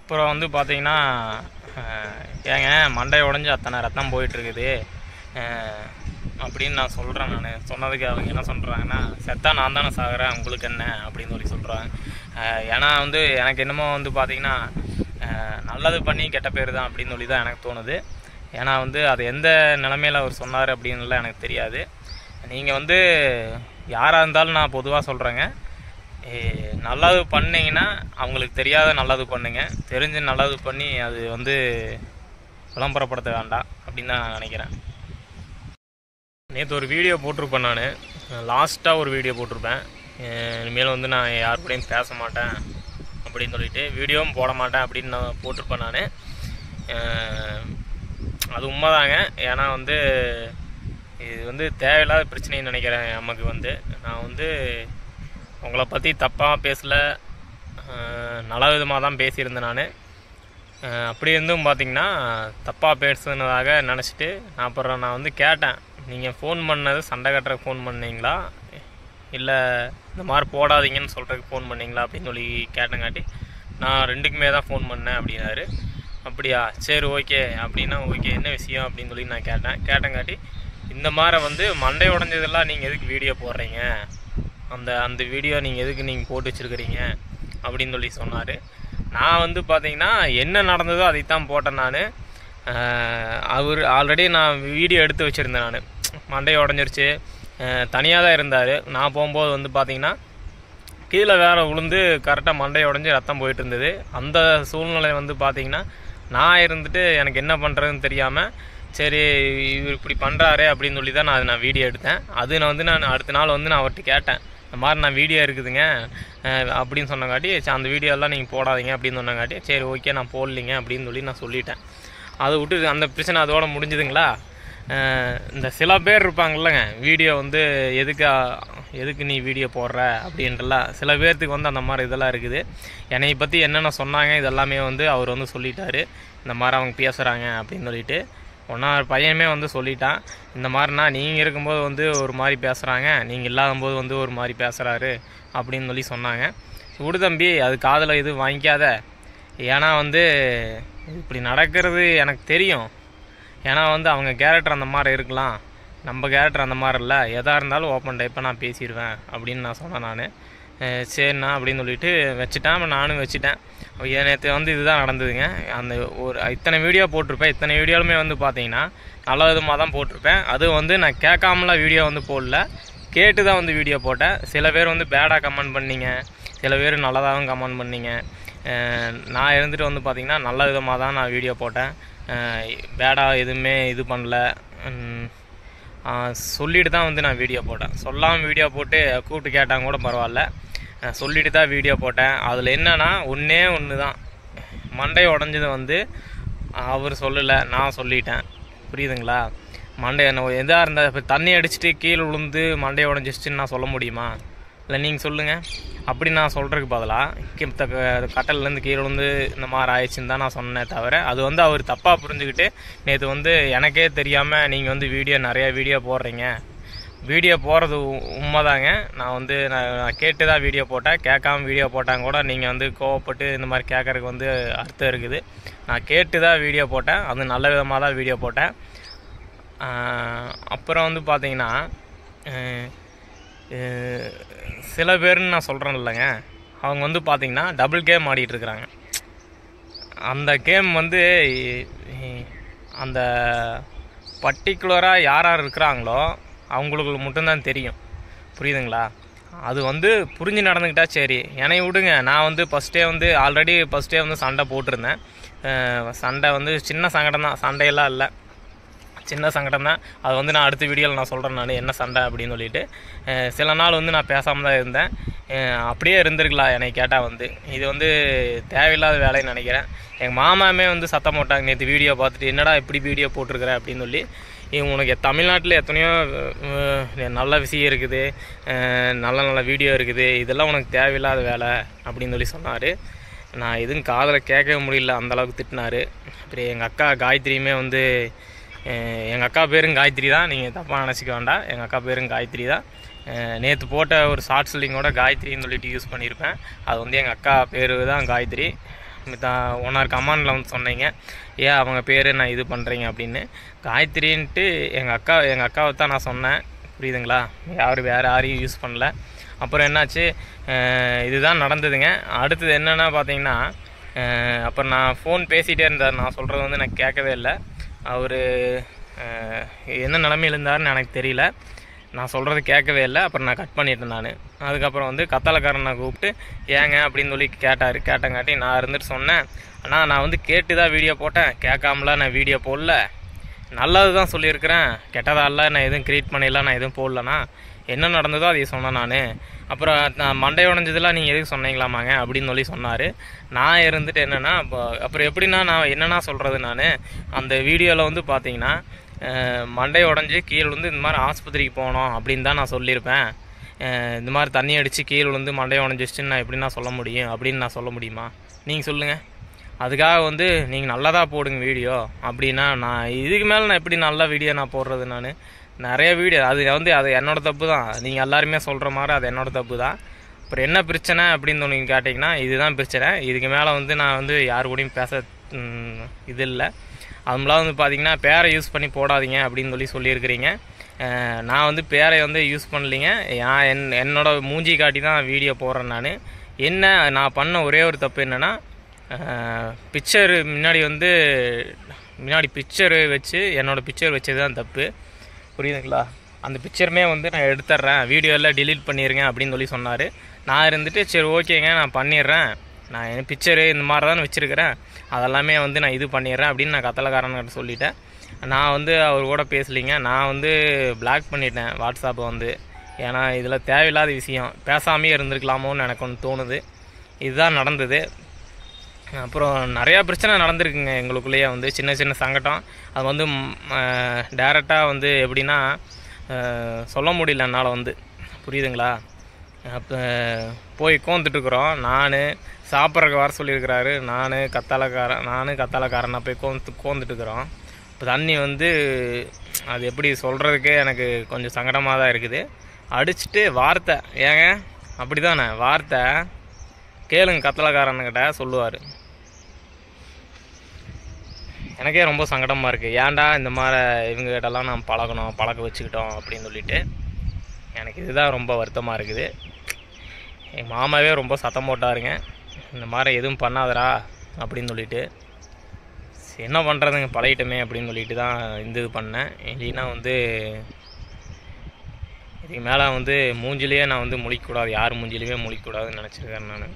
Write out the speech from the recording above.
அப்புறம் வந்து பார்த்தீங்கன்னா, ஏங்க மண்டை உடைஞ்சு அத்தனை ரத்தம் போயிட்டுருக்குது அப்படின்னு நான் சொல்கிறேன். நான் சொன்னதுக்கு அவங்க என்ன சொல்கிறாங்கன்னா, செத்தா நான் தானே சாகிறேன், உங்களுக்கு என்ன அப்படின்னு சொல்லி சொல்கிறாங்க. ஏன்னா வந்து எனக்கு என்னமோ வந்து பார்த்திங்கன்னா, நல்லது பண்ணி கெட்ட பேர் தான் அப்படின்னு சொல்லி தான் எனக்கு தோணுது. ஏன்னா வந்து அது எந்த நிலமையில் அவர் சொன்னார் அப்படின்லாம் எனக்கு தெரியாது. நீங்கள் வந்து யாராக இருந்தாலும் நான் பொதுவாக சொல்கிறேங்க, நல்லது பண்ணிங்கன்னா அவங்களுக்கு தெரியாத நல்லது பண்ணுங்க, தெரிஞ்சு நல்லது பண்ணி அது வந்து விளம்பரப்படுத்த வேண்டாம் அப்படின்னு தான் நான் நினைக்கிறேன். நேற்று ஒரு வீடியோ போட்டிருப்பேன், நான் லாஸ்ட்டாக ஒரு வீடியோ போட்டிருப்பேன். இனிமேல் வந்து நான் யார் கூடயும் பேச மாட்டேன் அப்படின்னு சொல்லிட்டு வீடியோவும் போட மாட்டேன் அப்படின்னு நான் போட்டிருப்பேன். நான் அது உண்மைதாங்க. ஏன்னா வந்து இது வந்து தேவையில்லாத பிரச்சனைன்னு நினைக்கிறேன். நமக்கு வந்து நான் வந்து உங்களை பற்றி தப்பாக பேசலை, நல்ல விதமாக தான் பேசியிருந்தேன். நான் அப்படி இருந்தும் பார்த்திங்கன்னா தப்பாக பேசுனதாக நினச்சிட்டு அப்புறம் நான் வந்து கேட்டேன், நீங்கள் ஃபோன் பண்ணது சண்டை கட்டுறதுக்கு ஃபோன் பண்ணீங்களா, இல்லை இந்த மாதிரி போடாதீங்கன்னு சொல்கிறதுக்கு ஃபோன் பண்ணீங்களா அப்படின்னு சொல்லி கேட்டங்காட்டி, நான் ரெண்டுக்குமே தான் ஃபோன் பண்ணேன் அப்படின்னாரு. அப்படியா, சரி ஓகே அப்படின்னா ஓகே, என்ன விஷயம் அப்படின்னு சொல்லி நான் கேட்டங்காட்டி, இந்த மாதிரி வந்து மண்டை உடைஞ்சதெல்லாம் நீங்கள் எதுக்கு வீடியோ போடுறீங்க, அந்த வீடியோ நீங்கள் எதுக்கு நீங்கள் போட்டு வச்சுருக்கிறீங்க அப்படின்னு சொல்லி சொன்னார். நான் வந்து பார்த்திங்கன்னா என்ன நடந்ததோ அதைத்தான் போட்டேன். நான் அவர் ஆல்ரெடி நான் வீடியோ எடுத்து வச்சுருந்தேன். நான் மண்டை உடஞ்சிருச்சு, தனியாக தான் இருந்தார். நான் போகும்போது வந்து பார்த்திங்கன்னா கீழே வேறு விழுந்து கரெக்டாக மண்டை உடஞ்சி ரத்தம் போயிட்டு இருந்தது. அந்த சூழ்நிலை வந்து பார்த்திங்கன்னா நான் இருந்துட்டு எனக்கு என்ன பண்ணுறதுன்னு தெரியாமல், சரி இவர் இப்படி பண்ணுறாரு அப்படின்னு சொல்லி தான் நான் வீடியோ எடுத்தேன். அது நான் அடுத்த நாள் வந்து நான் அவர்கிட்ட கேட்டேன், இந்த மாதிரி நான் வீடியோ இருக்குதுங்க அப்படின்னு சொன்னங்காட்டி, அந்த வீடியோலாம் நீங்கள் போடாதீங்க அப்படின்னு சொன்னங்காட்டி, சரி ஓகே நான் போடலிங்க அப்படின்னு சொல்லி நான் சொல்லிட்டேன். அதை விட்டு அந்த பிரச்சனை அதோட முடிஞ்சுதுங்களா. இந்த சில பேர் இருப்பாங்கல்லங்க, வீடியோ வந்து எதுக்கு நீ வீடியோ போடுற அப்படின்றலாம் சில பேர்த்துக்கு வந்து அந்த மாதிரி இதெல்லாம் இருக்குது. என்னை பற்றி என்னென்ன சொன்னாங்க இதெல்லாமே வந்து அவர் வந்து சொல்லிட்டாரு, இந்த மாதிரி அவங்க பேசுகிறாங்க அப்படின்னு சொல்லிட்டு. ஒன்றாவது பையனுமே வந்து சொல்லிட்டான், இந்த மாதிரினா நீங்கள் இருக்கும்போது வந்து ஒரு மாதிரி பேசுகிறாங்க, நீங்கள் இல்லாதபோது வந்து ஒரு மாதிரி பேசுகிறாரு அப்படின்னு சொல்லி சொன்னாங்க. விடு தம்பி, அது காதில் இது வாங்கிக்காத. ஏன்னா வந்து இப்படி நடக்கிறது எனக்கு தெரியும். ஏன்னா வந்து அவங்க கேரக்டர் அந்த மாதிரி இருக்கலாம், நம்ம கேரக்டர் அந்த மாதிரி இல்லை, எதாக இருந்தாலும் ஓப்பன் டைப்பாக நான் பேசிடுவேன் அப்படின்னு நான் சொன்னேன். நான் சரிண்ணா அப்படின்னு சொல்லிட்டு வச்சுட்டேன். நானும் வச்சுட்டேன். நேற்று வந்து இதுதான் நடந்ததுங்க. அந்த ஒரு இத்தனை வீடியோ போட்டிருப்பேன். இத்தனை வீடியோலுமே வந்து பார்த்தீங்கன்னா நல்ல விதமாக தான் போட்டிருப்பேன். அது வந்து நான் கேட்காமலாம் வீடியோ வந்து போடல, கேட்டு தான் வந்து வீடியோ போட்டேன். சில பேர் வந்து பேடாக கமெண்ட் பண்ணிங்க, சில பேர் நல்லதாகவும் கமெண்ட் பண்ணிங்க. நான் இருந்துட்டு வந்து பார்த்திங்கன்னா நல்ல விதமாக தான் நான் வீடியோ போட்டேன். பேடாக எதுவுமே இது பண்ணல, சொல்லிட்டு தான் வந்து நான் வீடியோ போட்டேன். சொல்லாமல் வீடியோ போட்டு கூப்பிட்டு கேட்டாங்க கூட பரவாயில்ல, சொல்லிட்டு தான் வீடியோ போட்டேன். அதில் என்னென்னா ஒன்றே ஒன்று தான், மண்டை உடஞ்சது வந்து அவர் சொல்லலை, நான் சொல்லிட்டேன். புரியுதுங்களா? மண்டை எதாக இருந்தால் இப்போ தண்ணி அடிச்சுட்டு கீழே விழுந்து மண்டையை உடஞ்சிச்சின்னு நான் சொல்ல முடியுமா? இல்லை நீங்கள் சொல்லுங்கள். அப்படி நான் சொல்கிறதுக்கு பதிலாக கட்டல்லேருந்து கீழே விழுந்து இந்த மாதிரி ஆயிடுச்சுன்னு தான் நான் சொன்னேன் தவிர, அது வந்து அவர் தப்பாக புரிஞ்சுக்கிட்டு நேற்று வந்து எனக்கே தெரியாமல் நீங்கள் வந்து நிறையா வீடியோ போடுறீங்க. வீடியோ போடுறது உண்மைதாங்க. நான் வந்து நான் கேட்டு தான் வீடியோ போட்டேன். கேட்காம வீடியோ போட்டாங்க கூட நீங்கள் வந்து கோவப்பட்டு இந்த மாதிரி கேட்குறதுக்கு வந்து அர்த்தம் இருக்குது. நான் கேட்டு தான் வீடியோ போட்டேன், அது நல்ல விதமாக தான் வீடியோ போட்டேன். அப்புறம் வந்து பார்த்தீங்கன்னா சில பேர்னு நான் சொல்கிறேன் இல்லைங்க, அவங்க வந்து பார்த்திங்கன்னா டபுள் கேம் ஆடிட்டுருக்குறாங்க. அந்த கேம் வந்து அந்த பர்டிகுலராக யார் இருக்கிறாங்களோ அவங்களுக்கு மட்டும்தான் தெரியும். புரியுதுங்களா? அது வந்து புரிஞ்சு நடந்துக்கிட்டா சரி, என்னை விடுங்க. நான் வந்து ஆல்ரெடி ஃபஸ்ட்டே வந்து சண்டை போட்டிருந்தேன். சண்டை வந்து சின்ன சங்கடம் தான், சண்டையெல்லாம் இல்லை, சின்ன சங்கடம் தான். அது வந்து நான் அடுத்த வீடியோவில் நான் சொல்கிறேன் நான் என்ன சண்டை அப்படின்னு சொல்லிட்டு. சில நாள் வந்து நான் பேசாமல் தான் இருந்தேன். அப்படியே இருந்திருக்கலாம் என்னை கேட்டால். வந்து இது வந்து தேவையில்லாத வேலைன்னு நினைக்கிறேன். எங்கள் மாமாவே வந்து சத்தம் போட்டாங்க நேற்று வீடியோ பார்த்துட்டு, என்னடா இப்படி வீடியோ போட்டிருக்கிற அப்படின்னு சொல்லி. உனக்கு தமிழ்நாட்டில் எத்தனையோ நல்ல விஷயம் இருக்குது, நல்ல வீடியோ இருக்குது, இதெல்லாம் உனக்கு தேவையில்லாத வேலை அப்படின்னு சொல்லி சொன்னார். நான் எதுவும் காதில் கேட்கவே முடியல, அந்தளவுக்கு திட்டினார். அப்புறம் எங்கள் அக்கா காயத்ரியுமே வந்து, எங்கள் அக்கா பேரும் காயத்ரி தான், நீங்கள் தப்பாக நினச்சிக்க வேண்டாம், எங்கள் அக்கா பேரும் காயத்ரி தான். நேற்று போட்ட ஒரு ஷார்ட் செல்லிங்கோட காயத்ரின்னு சொல்லிட்டு யூஸ் பண்ணியிருப்பேன். அது வந்து எங்கள் அக்கா பேர் தான் காயத்ரி. ஒன்னார் கமாண்டில் வந்து சொன்னீங்க, ஏன் அவங்க பேர் நான் இது பண்ணுறீங்க அப்படின்னு. காயத்ரின்ட்டு எங்கள் அக்காவை தான் நான் சொன்னேன், புரியுதுங்களா? வேறு யாரையும் யூஸ் பண்ணல. அப்புறம் என்னாச்சு, இதுதான் நடந்ததுங்க. அடுத்தது என்னென்னா பார்த்தீங்கன்னா, அப்புறம் நான் ஃபோன் பேசிகிட்டே இருந்தார். நான் சொல்கிறது வந்து எனக்கு கேட்கவே இல்லை. அவர் என்ன நிலமையில் இருந்தாருன்னு எனக்கு தெரியல. நான் சொல்கிறது கேட்கவே இல்லை. அப்புறம் நான் கட் பண்ணிட்டேன் நான். அதுக்கப்புறம் வந்து கத்தாலக்காரனை கூப்பிட்டு ஏங்க அப்படின்னு சொல்லி கேட்டங்காட்டி நான் இருந்துட்டு சொன்னேன், ஆனால் நான் வந்து கேட்டு தான் வீடியோ போட்டேன், கேட்காமலாம் நான் வீடியோ போடல. நல்லது தான் சொல்லியிருக்கிறேன், கெட்டதால நான் எதுவும் க்ரியேட் பண்ணிடலாம், நான் எதுவும் போடலண்ணா. என்ன நடந்ததோ அதை சொன்னேன் நான். அப்புறம் நான் மண்டை உடஞ்சதெல்லாம் நீங்கள் எதுக்கு சொன்னீங்களாமாங்க அப்படின்னு சொல்லி சொன்னார். நான் இருந்துட்டு என்னென்னா, அப்புறம் எப்படின்னா நான் என்னென்னா சொல்கிறது, நான் அந்த வீடியோவில் வந்து பார்த்தீங்கன்னா மண்டை உடஞ்சி கீழே வந்து இந்த மாதிரி ஆஸ்பத்திரிக்கு போனோம் அப்படின்னு தான் நான் சொல்லியிருப்பேன். இந்த மாதிரி தண்ணி அடித்து கீழே வந்து மண்டை உடஞ்சிச்சுன்னு நான் எப்படின்னா சொல்ல முடியும் அப்படின்னு நான் சொல்ல முடியுமா? நீங்கள் சொல்லுங்கள். அதுக்காக வந்து நீங்கள் நல்லதாக போடுங்க வீடியோ அப்படின்னா, நான் இதுக்கு மேலே நான் எப்படி நல்ல வீடியோ நான் போடுறது? நான் நிறைய வீடியோ அது என்னோடய தப்பு தான். நீங்கள் எல்லாருமே சொல்கிற மாதிரி அது என்னோடய தப்பு தான். அப்புறம் என்ன பிரச்சனை அப்படின்னு நீங்கள் கேட்டிங்கன்னா, இதுதான் பிரச்சனை. இதுக்கு மேலே வந்து நான் வந்து யாரு கூடயும் பேச இது இல்லை. அதுமெல்லாம் வந்து பார்த்திங்கன்னா பேரை யூஸ் பண்ணி போடாதீங்க அப்படின்னு சொல்லியிருக்கிறீங்க. நான் வந்து பேரை வந்து யூஸ் பண்ணலிங்க. என்னோடய மூஞ்சி காட்டி தான் வீடியோ போடுறேன். நான் பண்ண ஒரே ஒரு தப்பு என்னென்னா, பிக்சரு முன்னாடி பிக்சரு வச்சு என்னோடய பிக்சர் வச்சது தான் தப்பு, புரியுதுங்களா? அந்த பிக்சருமே வந்து நான் எடுத்துட்றேன், வீடியோவில் டிலீட் பண்ணிடுங்க அப்படின்னு சொல்லி சொன்னார். நான் இருந்துட்டு சரி ஓகேங்க நான் பண்ணிடுறேன், நான் என் பிக்சரு இந்த மாதிரி தான் வச்சுருக்கிறேன், அதெல்லாமே வந்து நான் இது பண்ணிடுறேன் அப்படின்னு நான் கத்தலக்காரன்கிட்ட சொல்லிட்டேன். நான் வந்து அவர் கூட பேசலிங்க. நான் வந்து பிளாக் பண்ணிட்டேன் வாட்ஸ்அப்பை வந்து. ஏன்னா இதில் தேவையில்லாத விஷயம், பேசாமையே இருந்திருக்கலாமோன்னு எனக்கு ஒன்று தோணுது. இதுதான் நடந்தது. அப்புறம் நிறையா பிரச்சனை நடந்திருக்குங்க எங்களுக்குள்ளேயே வந்து, சின்ன சின்ன சங்கடம். அது வந்து டேரெக்டாக வந்து எப்படின்னா சொல்ல முடியல என்னால் வந்து, புரியுதுங்களா? அப்போ போய் உட்காந்துட்டுருக்குறோம். நான் சாப்பிட்றதுக்கு வர சொல்லியிருக்கிறாரு. நான் கத்தாலக்காரனை போய் உட்காந்துட்டுருக்குறோம். இப்போ தண்ணி வந்து அது எப்படி சொல்கிறதுக்கே எனக்கு கொஞ்சம் சங்கடமாக தான் இருக்குது. அடிச்சுட்டு வார்த்தை, ஏங்க அப்படி தானே வார்த்தை கேளுங்க, கத்தலக்காரன்கிட்ட சொல்லுவார். எனக்கே ரொம்ப சங்கடமாக இருக்குது. ஏன்டா இந்த மாதிரி இவங்ககிட்டலாம் நான் பழக்க வச்சுக்கிட்டோம் அப்படின்னு சொல்லிட்டு எனக்கு இதுதான் ரொம்ப வருத்தமாக இருக்குது. எங்கள் மாமாவே ரொம்ப சத்தம் போட்டாருங்க, இந்த மாதிரி எதுவும் பண்ணாதரா அப்படின்னு சொல்லிட்டு. என்ன பண்ணுறதுங்க, பழகிட்டமே அப்படின்னு சொல்லிட்டு தான் இது பண்ணேன். இல்லைன்னா வந்து இதுக்கு மேலே வந்து மூஞ்சிலேயே நான் வந்து முழிக்கக்கூடாது, யார் மூஞ்சிலையுமே முழிக்கக்கூடாதுன்னு நினச்சிருக்கேன் நான்.